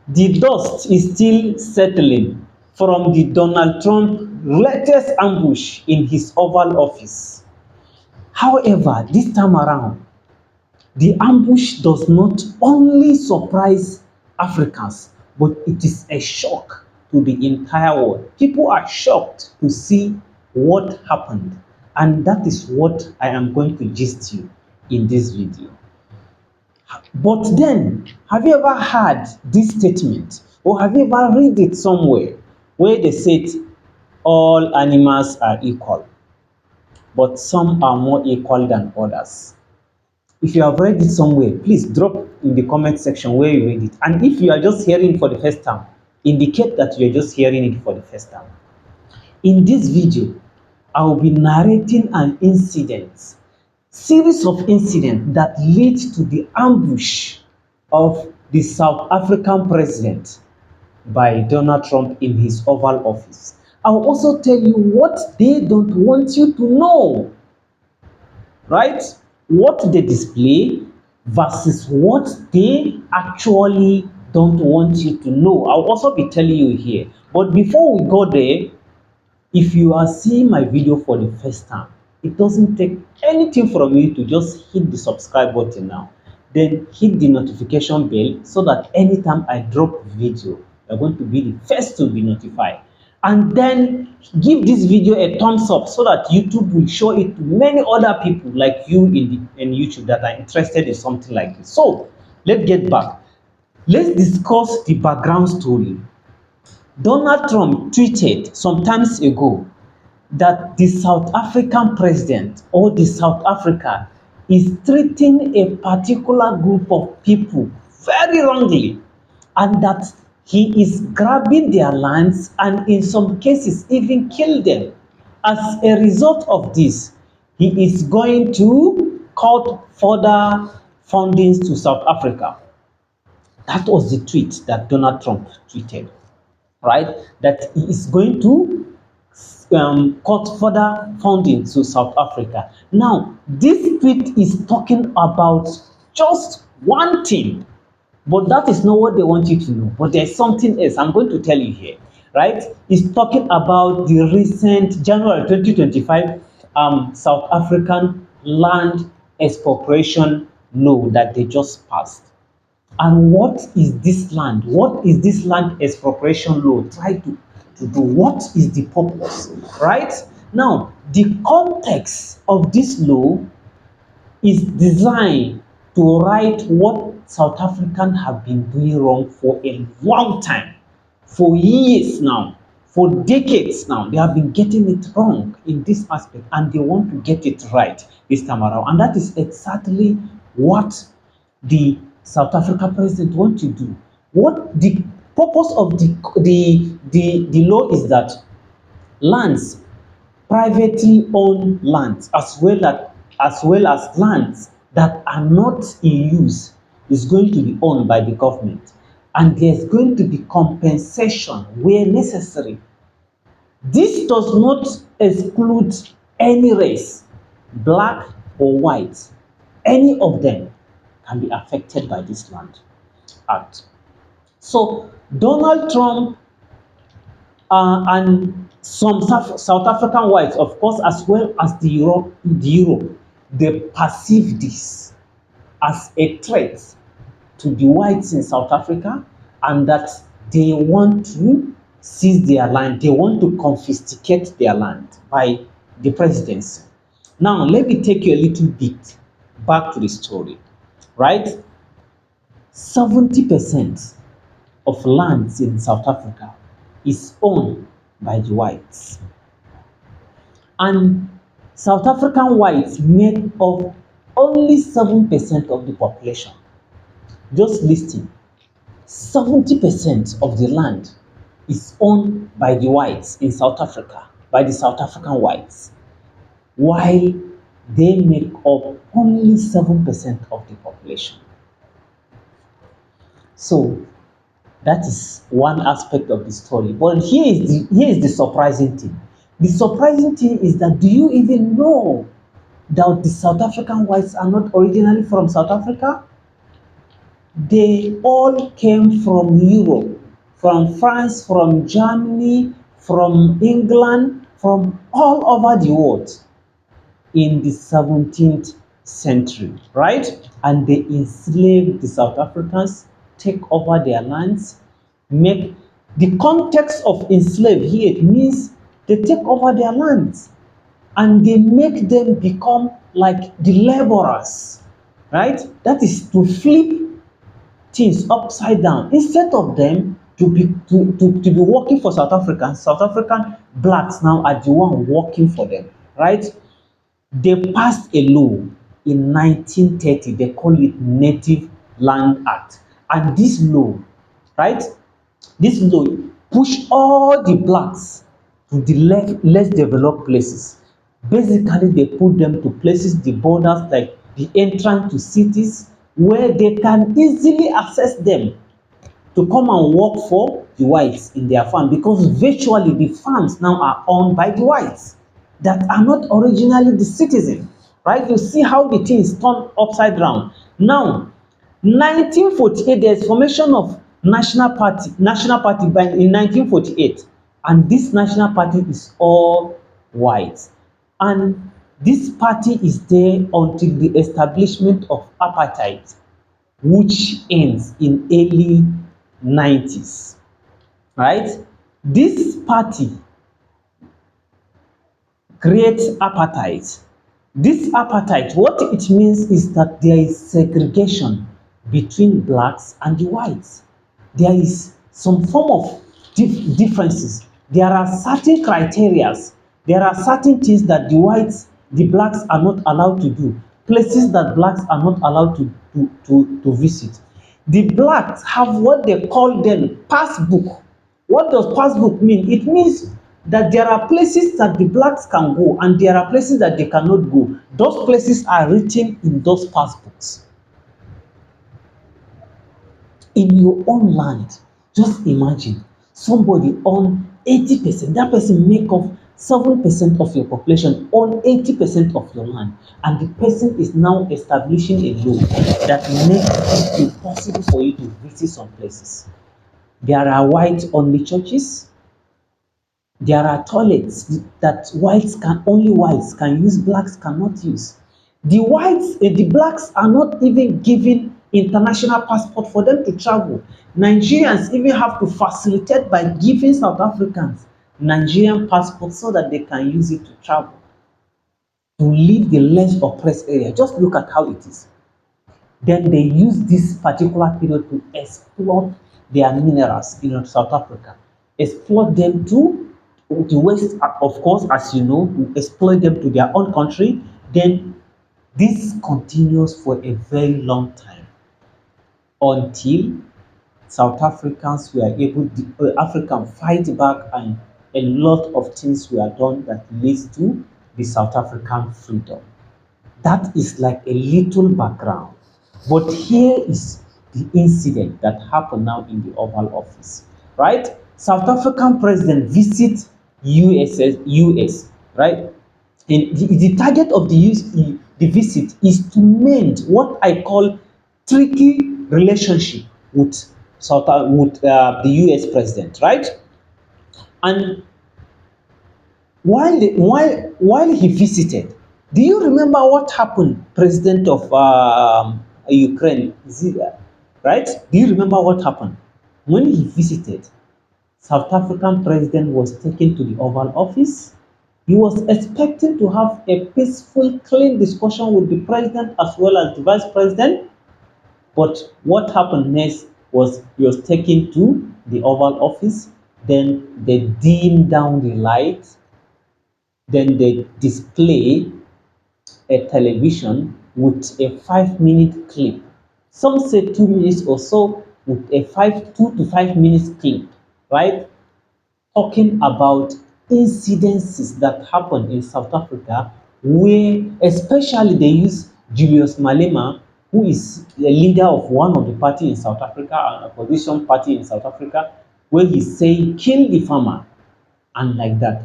The dust is still settling from the Donald Trump latest ambush in his Oval Office. However, this time around, the ambush does not only surprise Africans, but it is a shock to the entire world. People are shocked to see what happened, and that is what I am going to gist you in this video. But then, have you ever heard this statement, or have you ever read it somewhere where they said all animals are equal, but some are more equal than others? If you have read it somewhere, please drop in the comment section where you read it. And if you are just hearing it for the first time, indicate that you are just hearing it for the first time. In this video, I will be narrating an incident, series of incidents that lead to the ambush of the South African president by Donald Trump in his Oval Office. I will also tell you what they don't want you to know, right? What they display versus what they actually don't want you to know. I'll also be telling you here. But before we go there, if you are seeing my video for the first time, it doesn't take anything from you to just hit the subscribe button now. Then hit the notification bell so that anytime I drop video, you're going to be the first to be notified. And then give this video a thumbs up so that YouTube will show it to many other people like you in YouTube that are interested in something like this. So let's get back. Let's discuss the background story. Donald Trump tweeted some times ago that the South African president or the South Africa is treating a particular group of people very wrongly, and that he is grabbing their lands and in some cases even kill them. As a result of this, he is going to cut further fundings to South Africa. That was the tweet that Donald Trump tweeted, right? That he is going to cut further funding to South Africa. Now, this tweet is talking about just one thing, but that is not what they want you to know. But there's something else I'm going to tell you here, right? It's talking about the recent January 2025 South African land expropriation law that they just passed. And what is this land? What is this land expropriation law trying to do? What is the purpose, right? Now, the context of this law is designed to right what South Africans have been doing wrong for a long time, for years now, for decades now. They have been getting it wrong in this aspect, and they want to get it right this time around. And that is exactly what the South African president wants to do. What the purpose of the law is that lands, privately owned lands, as well as lands that are not in use, is going to be owned by the government, and there's going to be compensation where necessary. This does not exclude any race, black or white. Any of them can be affected by this land act. So Donald Trump and some South African whites, of course, as well as the Europe, they perceive this as a threat to the whites in South Africa, and that they want to seize their land, they want to confiscate their land by the presidency. Now, let me take you a little bit back to the story, right? 70% of lands in South Africa is owned by the whites. And South African whites make up only 7% of the population. Just listen, 70% of the land is owned by the whites in South Africa, by the South African whites, while they make up only 7% of the population. So that is one aspect of the story. But here is the surprising thing. The surprising thing is that, do you even know that the South African whites are not originally from South Africa? they all came from Europe, from France, from Germany, from England, from all over the world in the 17th century, right? And they enslaved the South Africans, take over their lands, make the context of enslave here, it means they take over their lands and they make them become like the laborers, right? That is to flip things upside down. Instead of them to be working for South Africans, South African blacks now are the one working for them, right? They passed a law in 1930, they call it Native Land Act. And this law, right? This law push all the blacks to the less developed places. Basically, they put them to places, the borders, like the entrance to cities, where they can easily access them to come and work for the whites in their farm, because virtually the farms now are owned by the whites that are not originally the citizen, right? You see how the thing is turned upside down. Now, 1948, there's formation of national party by in 1948, and this national party is all white, and this party is there until the establishment of apartheid, which ends in early 90s, right? This party creates apartheid. This apartheid, what it means is that there is segregation between blacks and the whites. There is some form of differences. There are certain criteria. There are certain things that the blacks are not allowed to do. Places that blacks are not allowed to visit. The blacks have what they call them passbook. What does passbook mean? It means that there are places that the blacks can go and there are places that they cannot go. Those places are written in those passbooks. In your own land, just imagine somebody on 80%, that person make up 7% of your population on 80% of your land, and the person is now establishing a law that makes it impossible for you to visit some places. There are white only churches. There are toilets that only whites can use, blacks cannot use. The blacks are not even given international passport for them to travel. Nigerians even have to facilitate by giving South Africans Nigerian passports so that they can use it to travel, to leave the less oppressed area. Just look at how it is. Then they use this particular period to exploit their minerals in South Africa, exploit them to the West, of course, as you know, to exploit them to their own country. Then this continues for a very long time until South Africans were able, African fight back, and a lot of things were done that leads to the South African freedom. That is like a little background. But here is the incident that happened now in the Oval Office, right? South African president visits US, right? And the target of the visit is to mend what I call tricky relationship with the US president, right? And while he visited, do you remember what happened? President of Ukraine, right? Do you remember what happened when he visited? South African president was taken to the Oval Office. He was expecting to have a peaceful, clean discussion with the president as well as the vice president. But what happened next was he was taken to the Oval Office. Then they dim down the lights. Then they display a television with a 5-minute clip. Some say 2 minutes or so, with a 2 to 5 minutes clip, right? Talking about incidences that happened in South Africa, where especially they use Julius Malema, who is the leader of one of the party in South Africa, an opposition party in South Africa, where he say kill the farmer, and like that.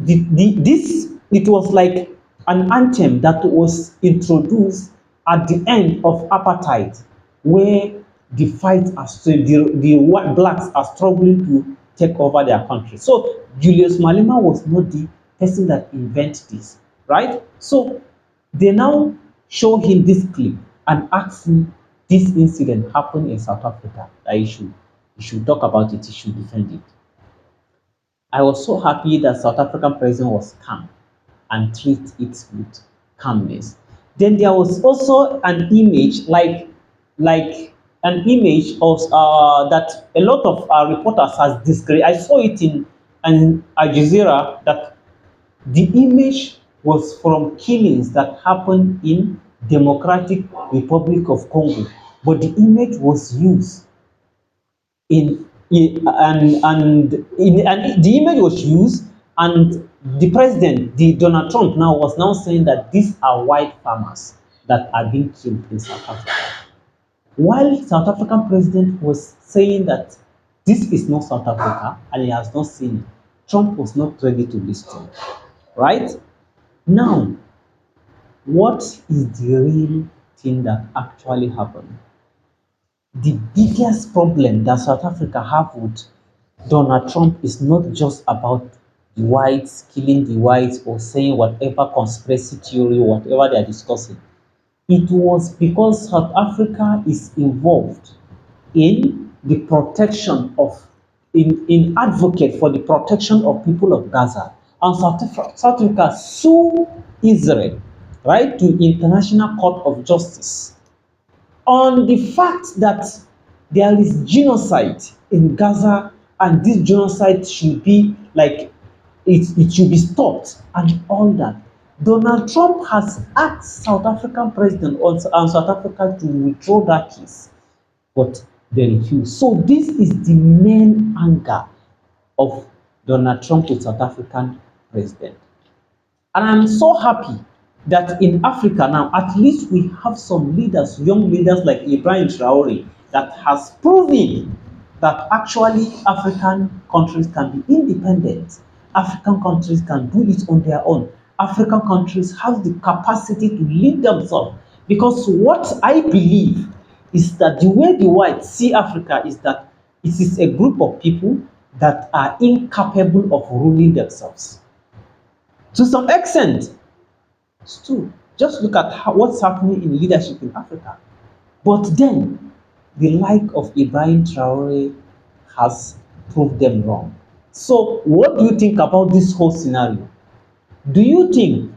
It was like an anthem that was introduced at the end of apartheid, where the fight as the white blacks are struggling to take over their country. So Julius Malema was not the person that invented this, right? So they now show him this clip and ask him this incident happened in South Africa, that he should talk about it, he should defend it. I was so happy that South African president was calm and treat it with calmness. Then there was also an image like an image of that a lot of reporters has discredited. I saw it in Al Jazeera that the image was from killings that happened in Democratic Republic of Congo, but the image was used and the image was used, and the president, the Donald Trump, now was now saying that these are white farmers that are being killed in South Africa, while South African president was saying that this is not South Africa and he has not seen it. Trump was not ready to listen. Right now, what is the real thing that actually happened? The biggest problem that South Africa have with Donald Trump is not just about the whites killing the whites or saying whatever conspiracy theory or whatever they are discussing. It was because South Africa is involved in the protection of in advocate for the protection of people of Gaza. And South Africa sue Israel, right, to International Court of Justice on the fact that there is genocide in Gaza, and this genocide should be like it should be stopped and all that. Donald Trump has asked South African president and South Africa to withdraw that case, but they refuse. So this is the main anger of Donald Trump to South African president. And I'm so happy that in Africa now, at least we have some leaders, young leaders like Ibrahim Traore, that has proven that actually African countries can be independent. African countries can do it on their own. African countries have the capacity to lead themselves. Because what I believe is that the way the whites see Africa is that it is a group of people that are incapable of ruling themselves. To some extent, it's true. Just look at what's happening in leadership in Africa. But then, the like of Ibrahim Traore has proved them wrong. So, what do you think about this whole scenario? Do you think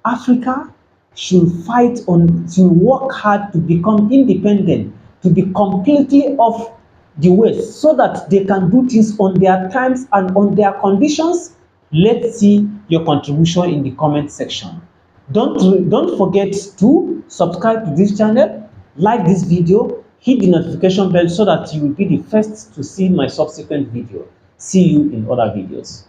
Africa should work hard to become independent, to be completely off the West, so that they can do things on their times and on their conditions? Let's see your contribution in the comment section. Don't forget to subscribe to this channel, like this video, hit the notification bell so that you will be the first to see my subsequent video. See you in other videos.